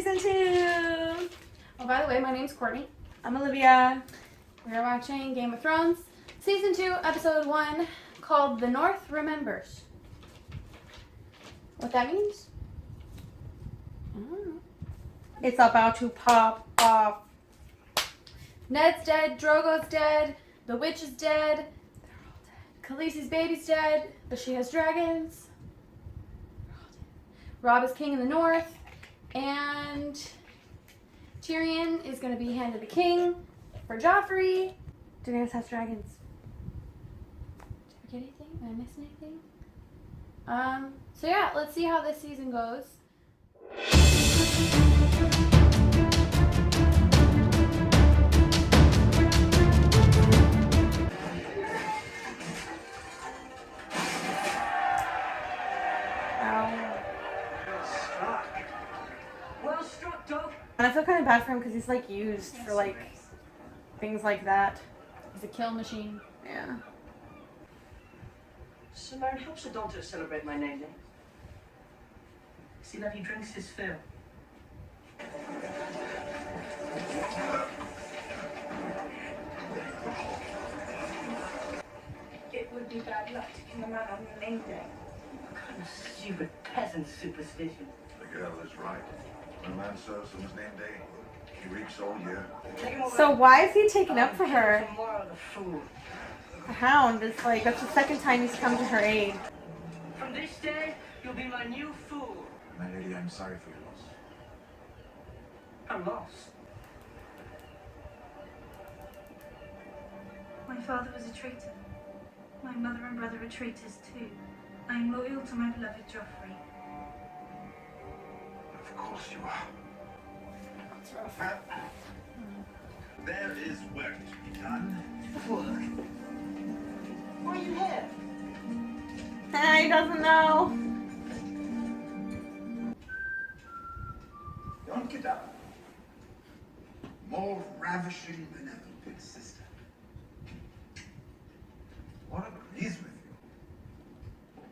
season 2. Oh, by the way, my name's Courtney. I'm Olivia. We're watching Game of Thrones, season 2, episode 1, called The North Remembers. What that means? I don't know. It's about to pop off. Ned's dead, Drogo's dead, the witch is dead, Khaleesi's baby's dead, but she has dragons. Robb is king in the north, and Tyrion is going to be hand of the king for Joffrey. Daenerys has dragons. Did I forget anything? Did I miss anything? So yeah, let's see how this season goes. Well struck, dog. And I feel kind of bad for him because he's like used for like things like that. He's a kill machine. Yeah. Simone helps her daughter celebrate my name day. See that he drinks his fill. It would be bad luck to kill a man on your name day. What kind of stupid peasant superstition? The girl is right. When a man serves on his name day, he reaps all year. So why is he taking up for her? Tomorrow, the fool. The Hound is like, that's the second time he's come to her aid. From this day, you'll be my new fool. My lady, I'm sorry for your loss. I'm lost. My father was a traitor. My mother and brother are traitors too. I am loyal to my beloved Joffrey. Of course you are. That's rough. There is work to be done. Work? Why are you here? He doesn't know. Don't get up. More ravishing than ever, big sister. What agrees with you?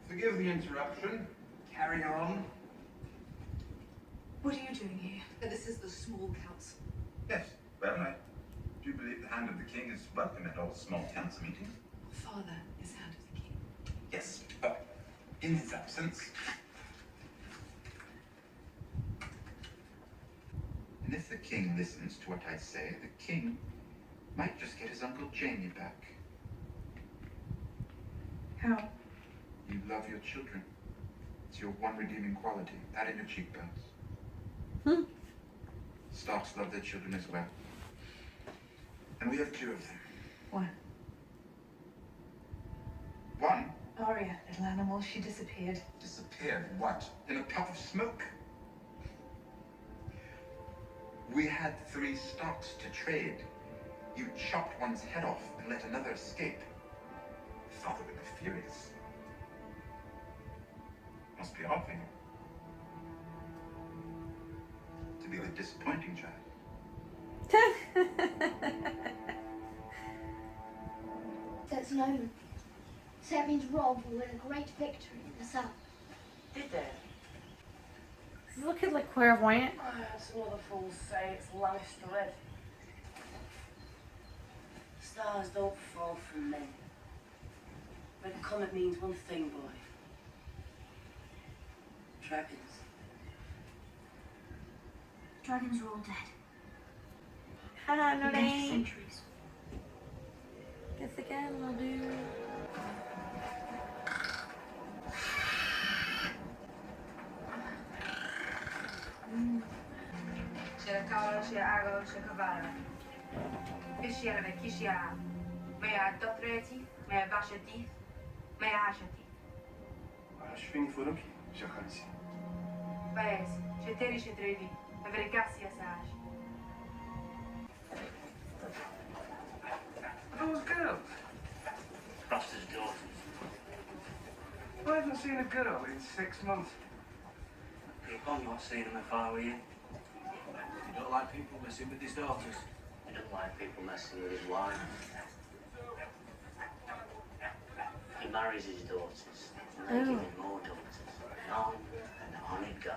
Forgive the interruption. Carry on. What are you doing here? This is the small council. Yes, well, I do believe the hand of the king is welcome at all small council meetings. Father is hand of the king. Yes, but in his absence. And if the king listens to what I say, the king might just get his Uncle Jamie back. How? You love your children. It's your one redeeming quality, that in your cheekbones. Starks love their children as well. And we have 2 of them. One. One Arya, little animal, she disappeared. disappeared. What? In a puff of smoke? We had 3 Starks to trade. You chopped one's head off and let another escape. Father would be furious. Must be odd for you. To be the disappointing child. That's an omen. So that means Robb will win a great victory in the south. Did they? Does he look like clairvoyant? Some other fools say it's Lannister red. Stars don't fall from men. But the comet means one thing, boy. Dragons. Dragons are all dead. Haha, no Been dead for name. centuries. Guess again we'll do. Shirakawa, Shirago, Shikavara. Ishiara, Kishia. Mea Dotreti, Mea Vashati, Mea Hashati. Ashwini Furuki, Shakhansi. Baez, Sheteri Shetrevi, Evergasia Saj. Those girls. Buster's daughters. I haven't seen a girl in 6 months. I'm not seeing them if I were you. You don't like people messing with his daughters? He doesn't like people messing with his wife. He marries his daughters, and they give him more daughters. And on it goes.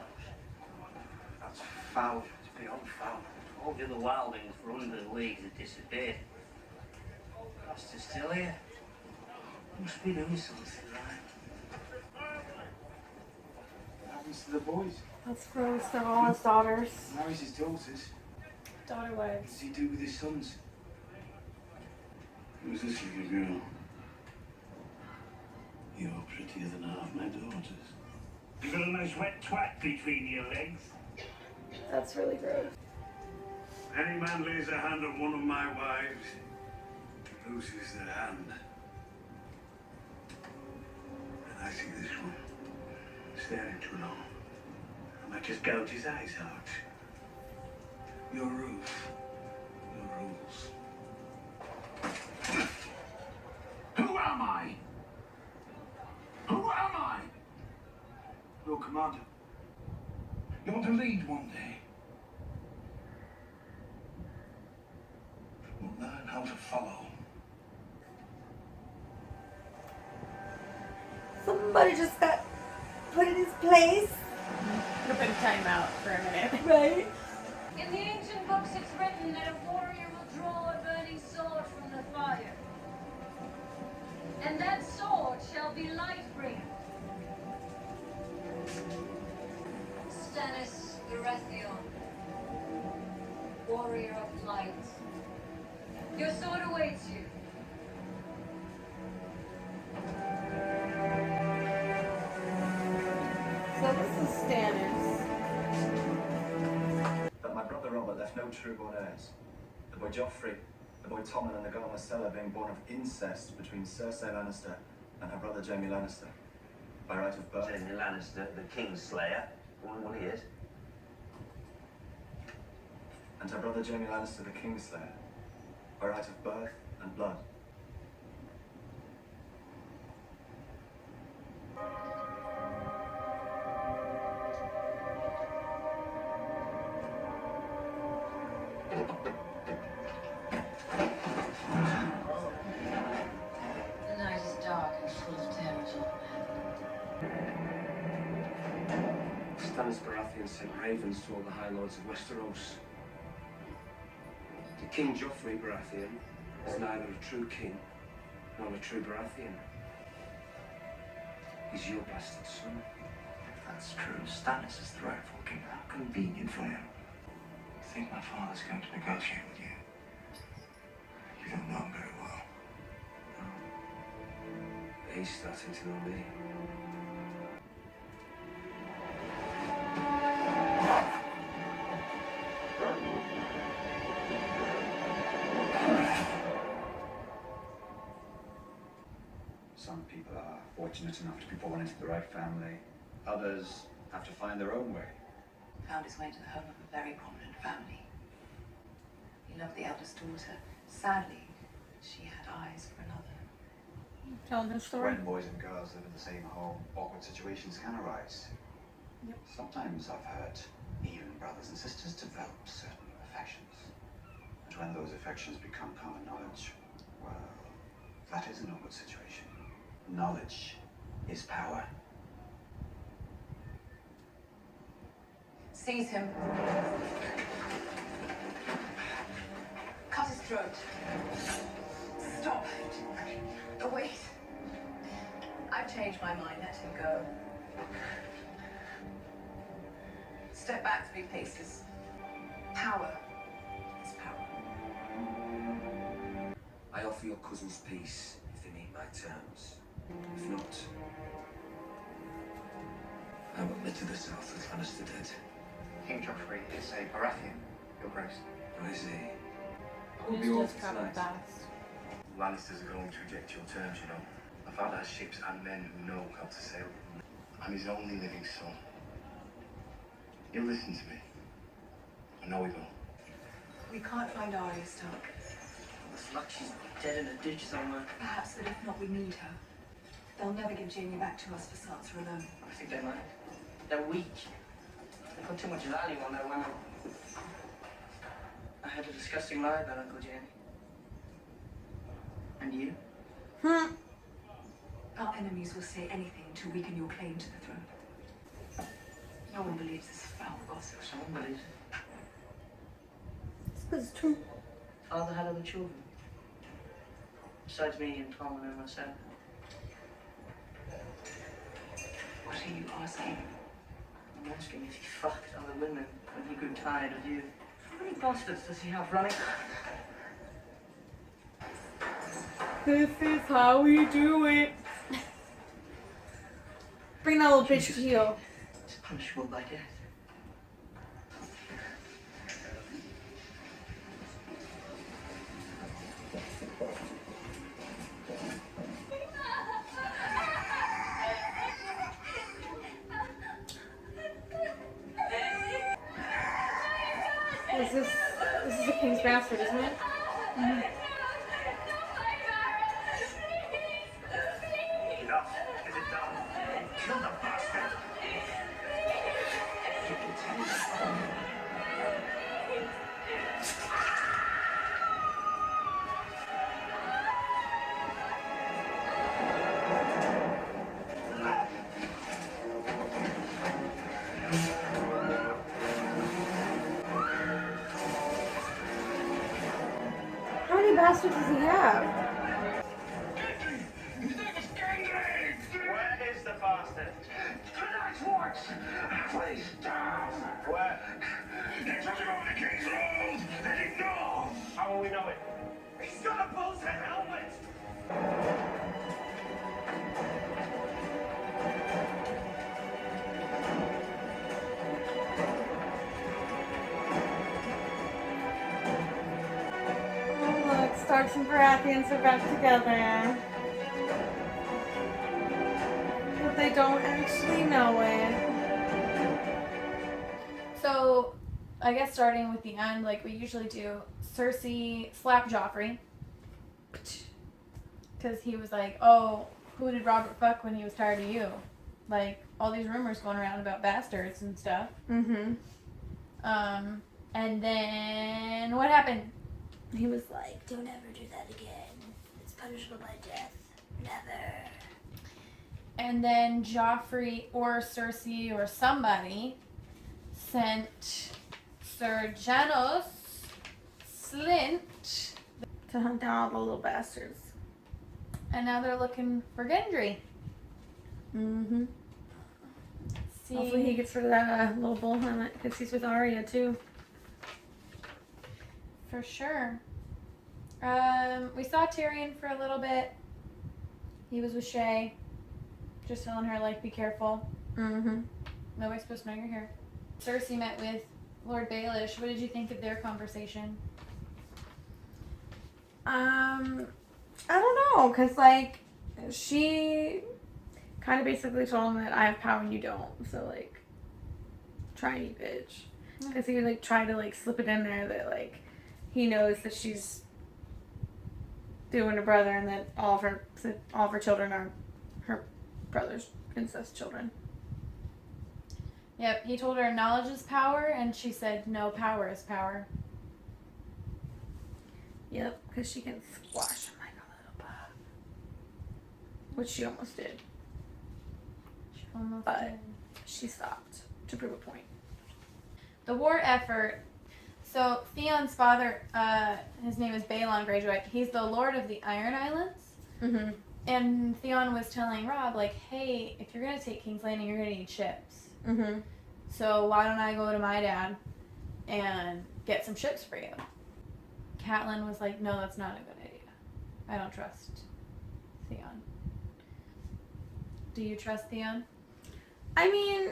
That's foul. It's beyond foul. All the other wildlings for 100 leagues have disappeared. Master's still here. Must be doing something right. What happens to the boys? That's gross. They're all his daughters. Marries his daughters. Daughter What wives. does he do with his sons? Who's this little girl? You're prettier than half my daughters. You got a nice wet twat between your legs. That's really gross. Any man lays a hand on one of my wives, loses their hand. And I see this one staring too long. I might just gouge his eyes out. Your rules. Your rules. Who am I? Who am I? Your commander. You're to lead one day. We'll learn how to follow. Somebody just got put in his place. Took a bit of time out for a minute. Right? In the ancient books it's written that a warrior will draw a burning sword from the fire. And that sword shall be Lightbringer. Stannis Baratheon, warrior of light. Your sword awaits you. So this is Stannis. But my brother Robert left no true-born heirs. The boy Joffrey, the boy Tommen, and the girl Marcella being born of incest between Cersei Lannister and her brother Jaime Lannister. By right of birth. Jaime Lannister, the Kingslayer. Wonder what he is. And her brother Jaime Lannister, the Kingslayer. By right of birth and blood. The night is dark and full of terror. Stannis Baratheon sent ravens to all the High Lords of Westeros. The King Joffrey Baratheon is neither a true king nor a true Baratheon. He's your bastard son. If that's true, Stannis is the rightful king. How convenient for him. I think my father's going to negotiate with you. You don't know him very well. He's starting to know me. Some people are fortunate enough to be born into the right family. Others have to find their own way. Found his way to the home of a very prominent family. He loved the eldest daughter. Sadly, she had eyes for another. Telling his story. When boys and girls live in the same home, awkward situations can arise. Yep. Sometimes I've heard even brothers and sisters develop certain affections. And when those affections become common knowledge, well, that is an awkward situation. Knowledge is power. Seize him. Cut his throat. Stop. Oh, wait. I've changed my mind. Let him go. Step back 3 paces. Power is power. I offer your cousins peace if they meet my terms. If not, I will live to the south with Lannister dead. King Joffrey is a Baratheon, Your Grace. Who is he? We'll be It's all just traveling fast. Lannisters are going to reject your terms, you know. My father has ships and men who know how to sail. I'm his only living son. He'll listen to me. I know he will. We can't find Arya Stark. Looks like she's dead in a ditch somewhere. Perhaps, but if not, we need her. They'll never give Jaime back to us for Sansa alone. I think they might. They're weak. They put too much value on their women. I had a disgusting lie about Uncle Jamie. And you? Our enemies will say anything to weaken your claim to the throne. No one believes this foul gossip. Someone believes it. It's 'cause it's true. Father had other children. Besides me and Tom and myself. What are you asking? I'm asking if he fucked other women when he grew tired of you. How many bastards does he have running? This is how we do it. Bring that little bitch to heel. It's punishable by death. This is a king's bastard, isn't it? Mm-hmm. Enough. Is it done? Kill the bastard. How many bastards does he have? Where is the bastard? Tonight's watch! Please down! Where? They took him over the kingsroad and ignore! How will we know it? He's got a bull's head helmet! Oh look, Starks and Baratheons are back together. But they don't actually know it. So, I guess starting with the end, like we usually do, Cersei slapped Joffrey. Because he was like, oh, who did Robert fuck when he was tired of you? Like, all these rumors going around about bastards and stuff. Mm-hmm. And then, what happened? He was like, don't ever do that again. It's punishable by death. Never. And then Joffrey or Cersei or somebody sent Sir Janos Slint to hunt down all the little bastards. And now they're looking for Gendry. Mm-hmm. See, Hopefully he gets rid of that little bull helmet because he's with Arya too. for sure. We saw Tyrion for a little bit. He was with Shay, just telling her, like, be careful. Mm-hmm. Nobody's supposed to know you're here. Cersei met with Lord Baelish. What did you think of their conversation? I don't know, because, like, she kind of basically told him that I have power and you don't. So, like, try me, bitch. Because he would, like, try to, like, slip it in there that, like, he knows that she's doing a brother and that all of her children are her brother's incest children. Yep, he told her knowledge is power, and she said no, power is power. Yep, because she can squash him like a little bug. Which she almost did. She almost But did. she stopped to prove a point. The war effort. So Theon's father, his name is Balon Greyjoy. He's the Lord of the Iron Islands. Mm-hmm. And Theon was telling Robb, like, hey, if you're going to take King's Landing, you're going to need ships. Mm-hmm. So why don't I go to my dad and get some ships for you? Catelyn was like, no, that's not a good idea. I don't trust Theon. Do you trust Theon? I mean,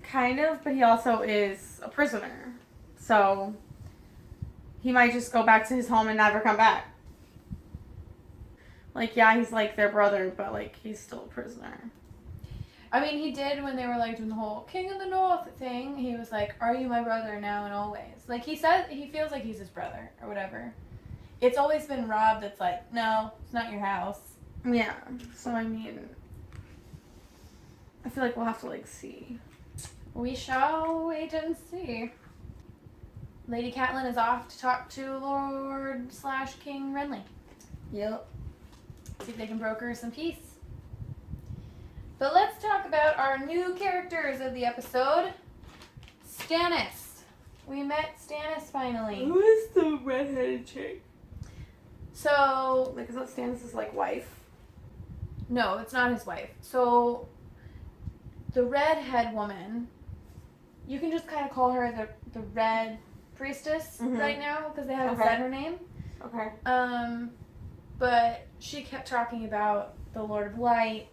kind of, but he also is a prisoner. So he might just go back to his home and never come back. Like, yeah, he's like their brother, but like he's still a prisoner. I mean, he did when they were like doing the whole King of the North thing. He was like, are you my brother now and always? Like, he said he feels like he's his brother or whatever. It's always been Robb that's like, no, it's not your house. Yeah, so I mean, I feel like we'll have to like see. We shall wait and see. Lady Catelyn is off to talk to Lord/King Renly. Yep. See if they can broker some peace. But let's talk about our new characters of the episode. Stannis. We met Stannis finally. Who is the redheaded chick? So, Like, is that Stannis' like wife? no, it's not his wife. So, the redhead woman, you can just kind of call her the red priestess right now because they haven't said her name. Okay. But she kept talking about the Lord of Light.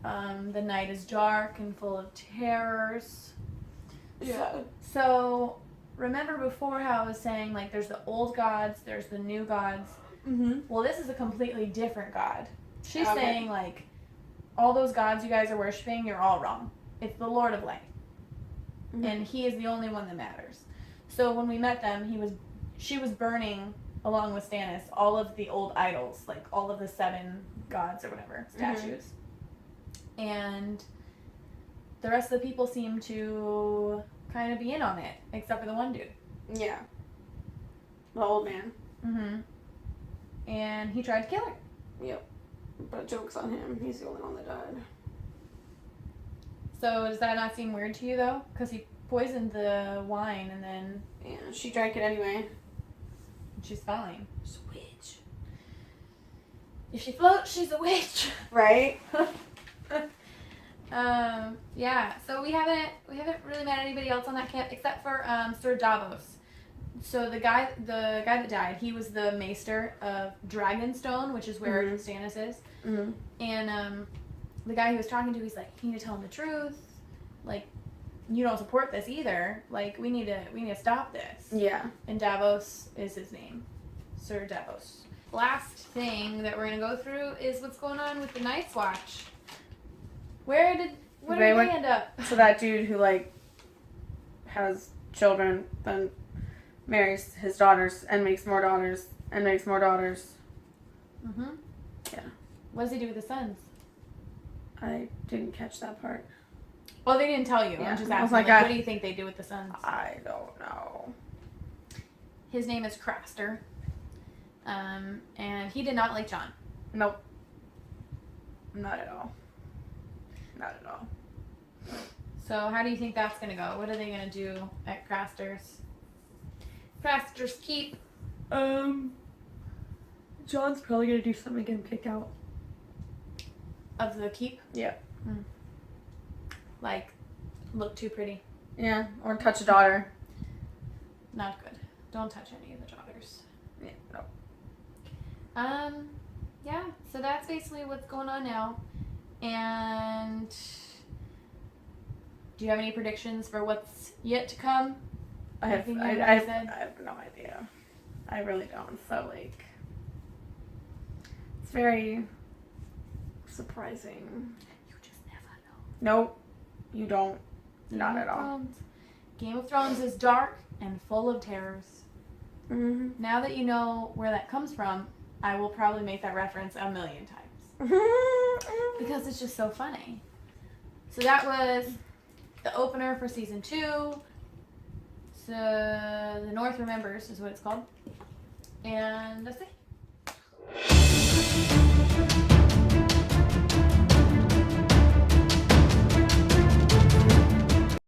The night is dark and full of terrors. Yeah. So, remember before how I was saying, like, there's the old gods, there's the new gods. Mm-hmm. Well, this is a completely different god. She's Okay. saying, like, all those gods you guys are worshiping, you're all wrong. It's the Lord of Light. Mm-hmm. And he is the only one that matters. So when we met them, she was burning, along with Stannis, all of the old idols, like all of the 7 gods or whatever, statues. And the rest of the people seem to kind of be in on it, except for the one dude. Yeah. The old man. Mm-hmm. And he tried to kill her. Yep. But joke's on him. He's the only one that died. So does that not seem weird to you, though? Because he poisoned the wine and then... Yeah, she drank it anyway. She's fine. She's a witch. If she floats, she's a witch. Right? Yeah, so we haven't really met anybody else on that camp except for Sir Davos. So the guy that died, he was the maester of Dragonstone, which is where Stannis is. Mm-hmm. And the guy he was talking to, he's like, you need to tell him the truth. Like, you don't support this either. Like, we need to stop this. Yeah. And Davos is his name. Sir Davos. Last thing that we're gonna go through is what's going on with the Night's Watch. Where did they end up? So that dude who, like, has children, then marries his daughters and makes more daughters and makes more daughters. Mm-hmm. Yeah. What does he do with the sons? I didn't catch that part. Well, they didn't tell you. Yeah. I'm just I was asking, like, what do you think they do with the sons? I don't know. His name is Craster. And he did not like Jon. Nope. Not at all. Not at all. So how do you think that's going to go? What are they going to do at Craster's Keep? John's probably going to do something to get him kicked out. Of the Keep? Yeah. Like, look too pretty. Yeah, or touch a daughter. Not good. Don't touch any of the daughters. Yeah, no. Yeah, so that's basically what's going on now. And do you have any predictions for what's yet to come? I have no idea. I really don't. So, like, it's very surprising. You just never know. Nope, you don't. Not at all. Game of Thrones is dark and full of terrors. Mm-hmm. Now that you know where that comes from, I will probably make that reference a million times. Because it's just so funny. So that was the opener for season 2. So The North Remembers is what it's called. And that's it.